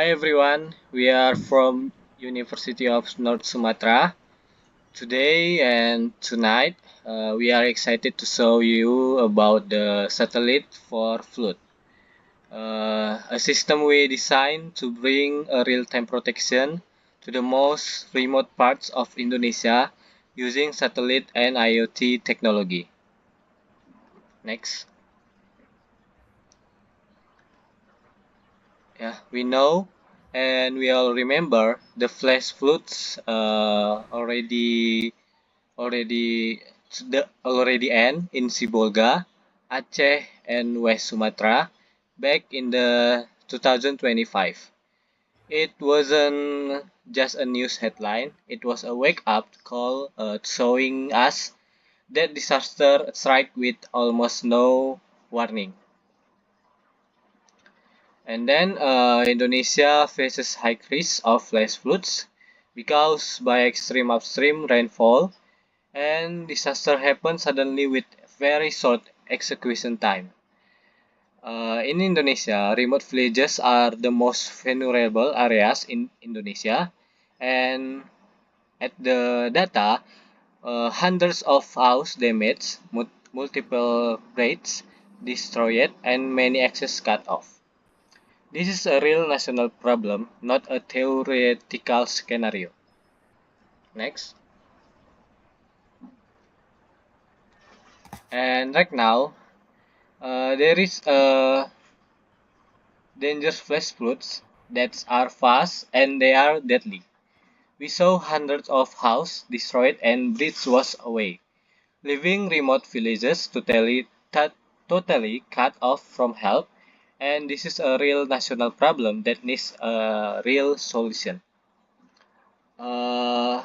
Hi everyone, we are from University of North Sumatra. Today and tonight, we are excited to show you about the satellite for flood, a system we designed to bring a real-time protection to the most remote parts of Indonesia using satellite and IoT technology. Next. Yeah, we know and we all remember the flash floods already already end in Sibolga, Aceh, and West Sumatra back in the 2025. It wasn't just a news headline; it was a wake-up call showing us that disaster strike with almost no warning. And then Indonesia faces high risk of flash floods because by extreme upstream rainfall and disaster happens suddenly with very short execution time. In Indonesia, remote villages are the most vulnerable areas in Indonesia, and at the data, hundreds of houses damaged, multiple bridges destroyed, and many access cut off. This is a real national problem, not a theoretical scenario. Next. And right now, there is a dangerous flash floods that are fast and they are deadly. We saw hundreds of houses destroyed and bridges washed away, leaving remote villages totally cut off from help. And this is a real national problem that needs a real solution. Uh,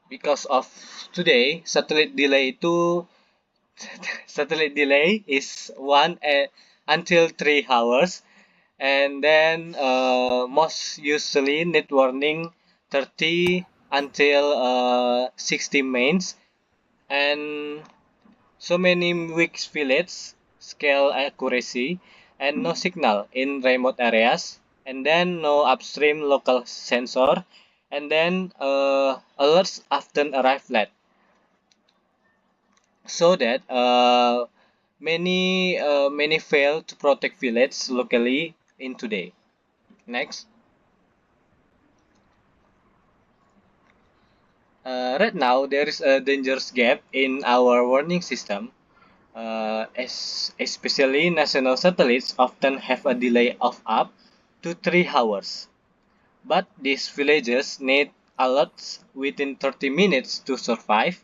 because of today, satellite delay is until 3 hours, and then most usually net warning 30 until 60 mains, and so many weak fields scale accuracy and no signal in remote areas, and then no upstream local sensor, and then alerts often arrive late, so that many fail to protect villages locally in today. Next. Right now, there is a dangerous gap in our warning system, especially national satellites often have a delay of up to 3 hours. But these villages need alerts within 30 minutes to survive,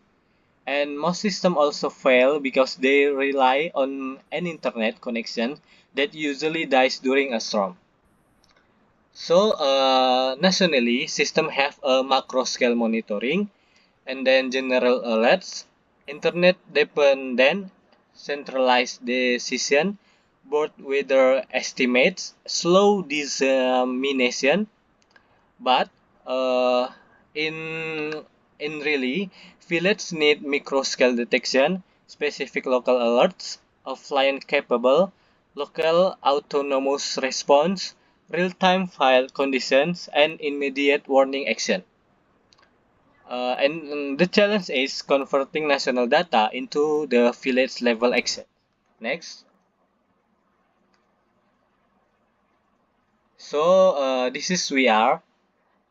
and most systems also fail because they rely on an internet connection that usually dies during a storm. So, nationally, systems have a macro scale monitoring and then general alerts, internet dependent centralized decision, board weather estimates, slow dissemination, but uh, in really, villages need micro scale detection, specific local alerts, offline capable, local autonomous response, real time file conditions, and immediate warning action. And the challenge is converting national data into the village level action. Next. So this is we are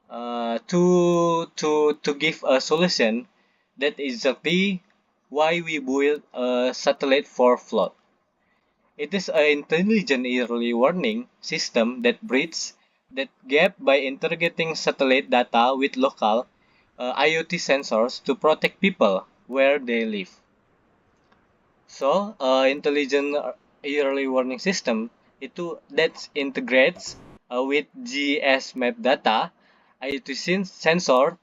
to give a solution that is exactly why we build a satellite for flood. It is an intelligent early warning system that bridges that gap by integrating satellite data with local IoT sensors to protect people where they live. So, intelligent early warning system itu that integrates with GS map data, IoT sensor,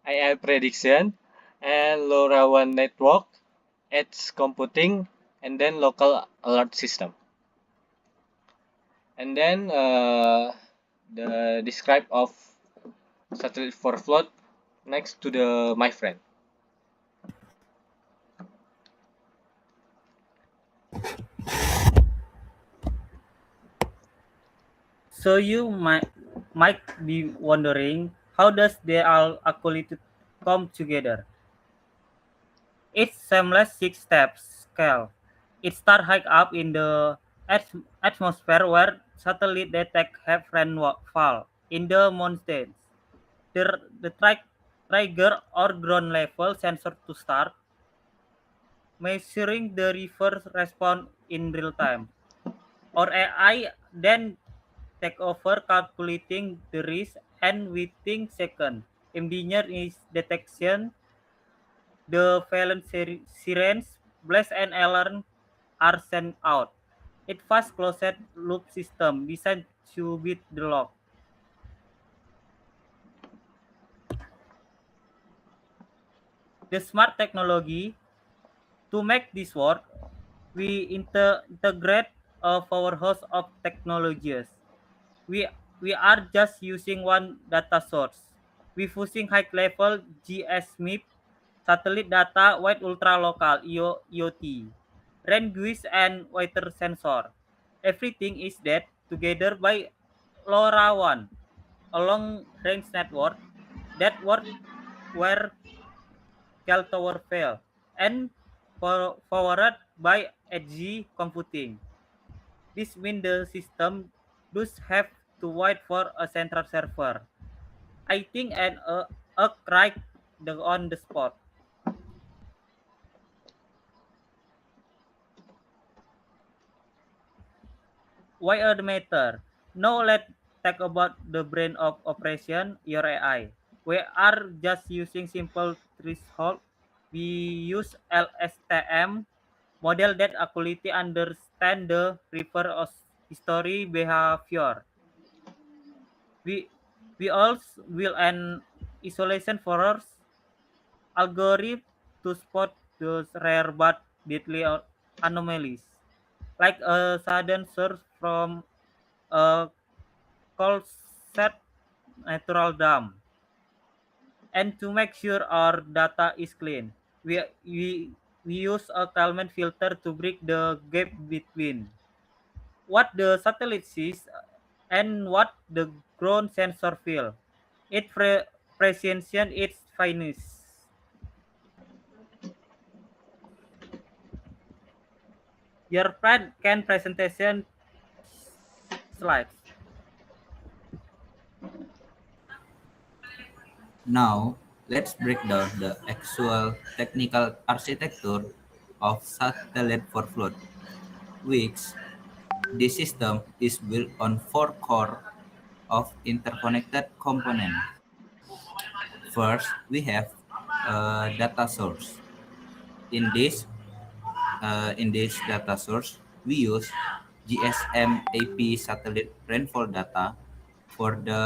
AI prediction, and LoRaWAN network, edge computing, and then local alert system. And then the describe of satellite for flood next to the my friend. So you might might be wondering, how does they all actually come together? It's seamless six-step scale. It starts high up in the atmosphere where satellite detect have rainfall in the mountains. The trigger or ground level sensor to start measuring the river response in real time. Or AI then take over calculating the risk and within second. Engineer is detection, the violent sirens, blast and alarm are sent out. It fast closed loop system designed to beat the lock. The smart technology to make this work, we integrate a powerhouse of technologies. We we are just using one data source. We using high level GSMIP, satellite data, wide ultra local IoT, range and weather sensor. Everything is that together by LoRaWAN, a long range network that work where cell tower fail and powered by edge computing. This means the system does have to wait for a central server. I think and a right on the spot. Why a matter? Now let's talk about the brain of operation your AI. We are just using simple threshold. We use LSTM model that accurately understand the river of history behavior. We we also will an isolation force algorithm to spot those rare but deadly anomalies, like a sudden surge from a cold set natural dam. And to make sure our data is clean, we use a Kalman filter to break the gap between what the satellite sees and what the ground sensor feel. It precision its finest. Your friend can presentation slides. Now, let's break down the actual technical architecture of satellite for flood, which this system is built on four core of interconnected components. First, we have a data source. In this in this data source, we use GSM AP satellite rainfall data for the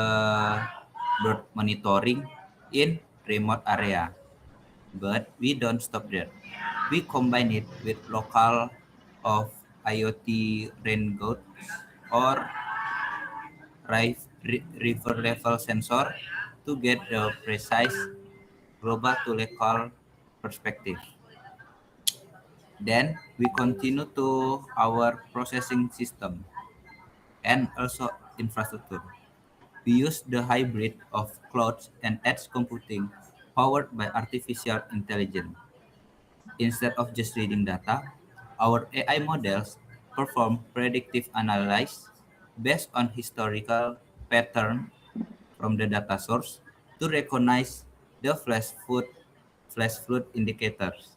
bird monitoring in remote area. But we don't stop there. We combine it with local of IoT rain gauge or river level sensor to get the precise global to local perspective. Then we continue to our processing system and also infrastructure. We use the hybrid of cloud and edge computing powered by artificial intelligence. Instead of just reading data, our AI models perform predictive analysis based on historical pattern from the data source to recognize the flash flood indicators.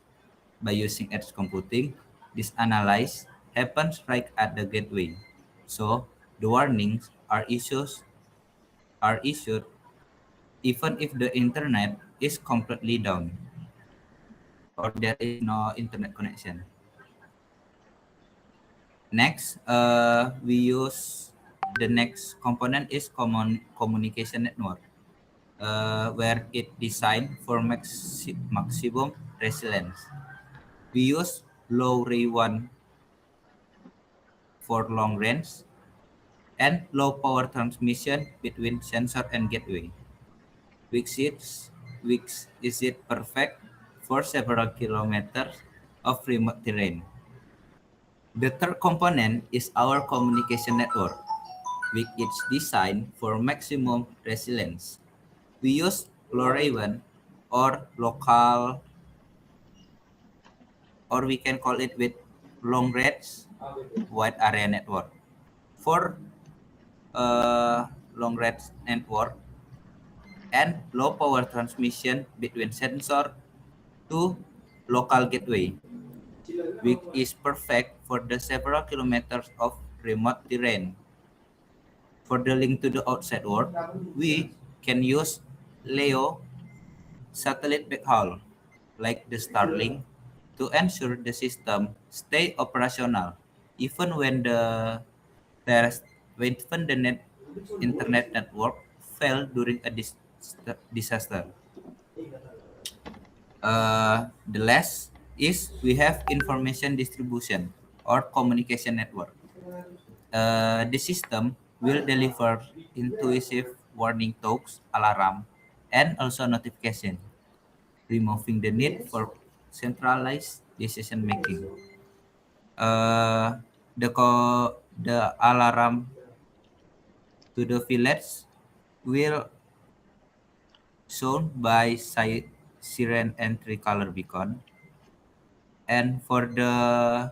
By using edge computing, this analysis happens right at the gateway. So the warnings are issued even if the internet is completely down or there is no internet connection. Next, we use the next component is common communication network, where it designed for maximum resilience. We use low ray one for long range and low power transmission between sensor and gateway, which is it perfect for several kilometers of remote terrain. The third component is our communication network. which is designed for maximum resilience. We use LoRaWAN or local, or we can call it with long range wide area network. For long range network and low power transmission between sensor to local gateway, which is perfect for the several kilometers of remote terrain. For the link to the outside world, we can use LEO satellite backhaul like the Starlink to ensure the system stay operational even when the terrest- when the internet network fail during a disaster. The last is we have information distribution or communication network. The system will deliver intuitive warning talks, alarm, and also notification, removing the need for centralized decision making. The alarm to the village will shown by siren and tricolor beacon, and for the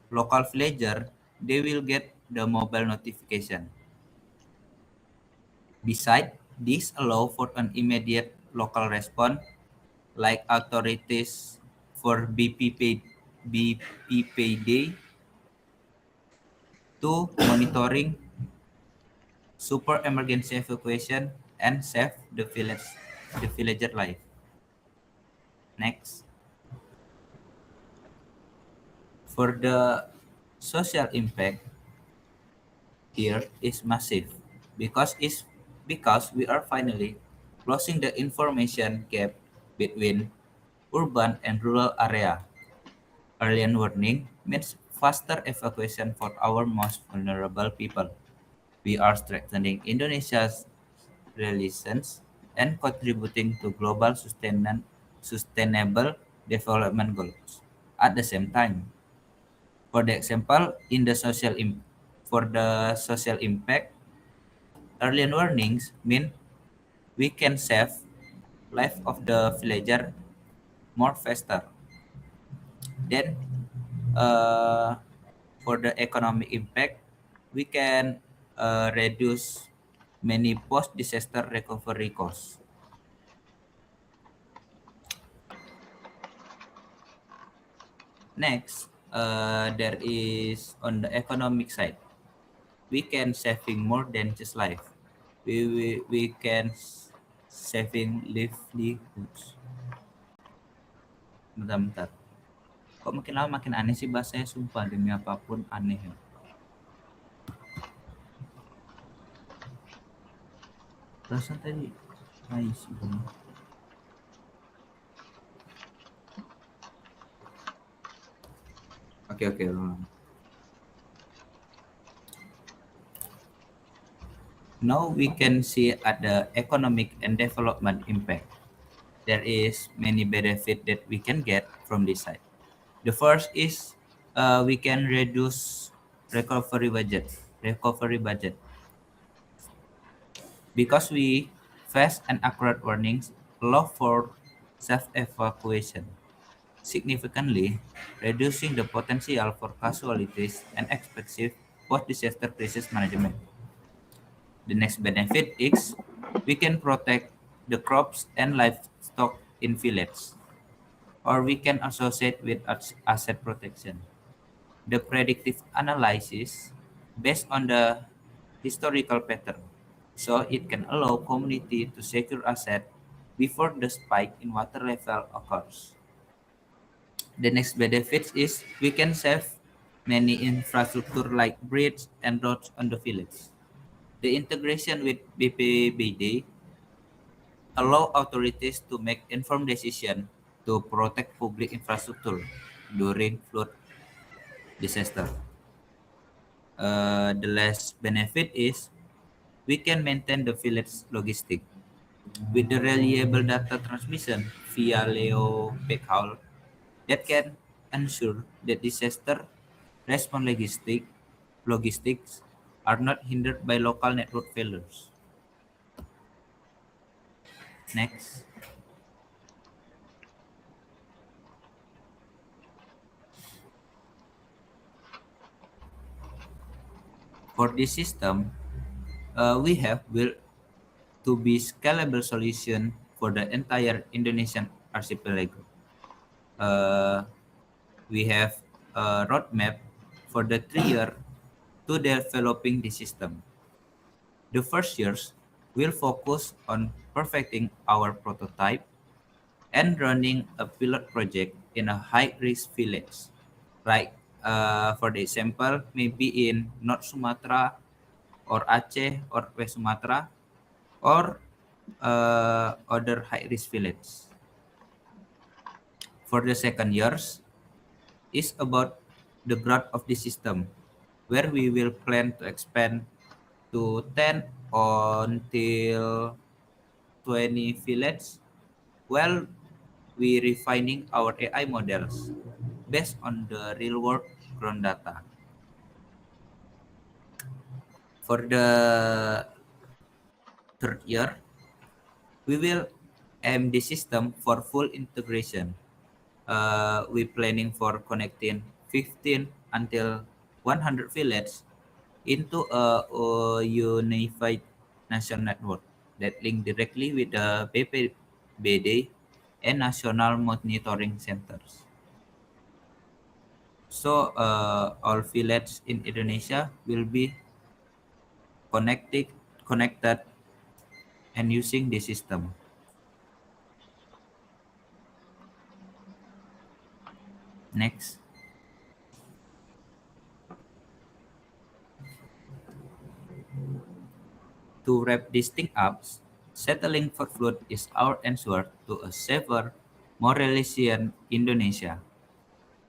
local villager, they will get the mobile notification. Besides, this allow for an immediate local response, like authorities for BPPD to monitoring super emergency evacuation and save the villager life. Next, for the social impact here is massive because we are finally closing the information gap between urban and rural area. Early warning means faster evacuation for our most vulnerable people. We are strengthening Indonesia's relations and contributing to global sustainable development goals. At the same time, for the example, in the for the social impact, early warnings mean we can save life of the villager more faster. Then, uh, for the economic impact, we can reduce many post-disaster recovery costs. Next, there is on the economic side, we can saving more than just life. We can saving livelihoods. Bentar-bentar. Kok makin lama makin aneh sih bahasanya, sumpah demi apapun aneh ya. Perasaan tadi sih bang. Oke, ulang. Now we can see at the economic and development impact. There is many benefit that we can get from this side. The first is we can reduce recovery budget because we fast and accurate warnings allow for self evacuation, significantly reducing the potential for casualties and expensive post disaster crisis management. The next benefit is we can protect the crops and livestock in villages, or we can associate with asset protection. The predictive analysis based on the historical pattern, so it can allow community to secure asset before the spike in water level occurs. The next benefit is we can save many infrastructure like bridges and roads on the village. The integration with BPBD allow authorities to make informed decisions to protect public infrastructure during flood disaster. The last benefit is we can maintain the village logistic with the reliable data transmission via Leo backhaul that can ensure that disaster response logistics are not hindered by local network failures. Next. For this system, we have built to be scalable solution for the entire Indonesian archipelago. Uh, we have a roadmap for the 3 year to developing the system. The first years will focus on perfecting our prototype and running a pilot project in a high-risk village. Like for the example, maybe in North Sumatra or Aceh or West Sumatra or other high-risk village. For the second years is about the growth of the system, where we will plan to expand to 10 until 20 villages while we refining our AI models based on the real world ground data. For the third year, we will aim the system for full integration. We planning for connecting 15 until 100 villages into a unified national network that link directly with the BPBD and national monitoring centers. So all villages in Indonesia will be connected, connected and using the system. Next, to wrap this thing up, settling for flood is our answer to a safer, more resilient Indonesia.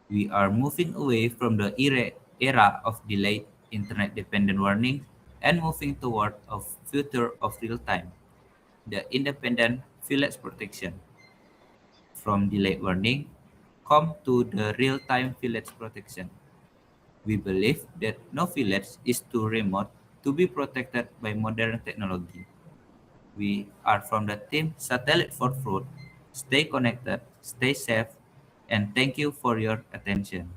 We are moving away from the era of delayed internet-dependent warning and moving toward a future of real-time, the independent village protection. From delayed warning, come to the real-time village protection. We believe that no village is too remote to be protected by modern technology. We are from the team Satellite for Fruit. Stay connected, stay safe, and thank you for your attention.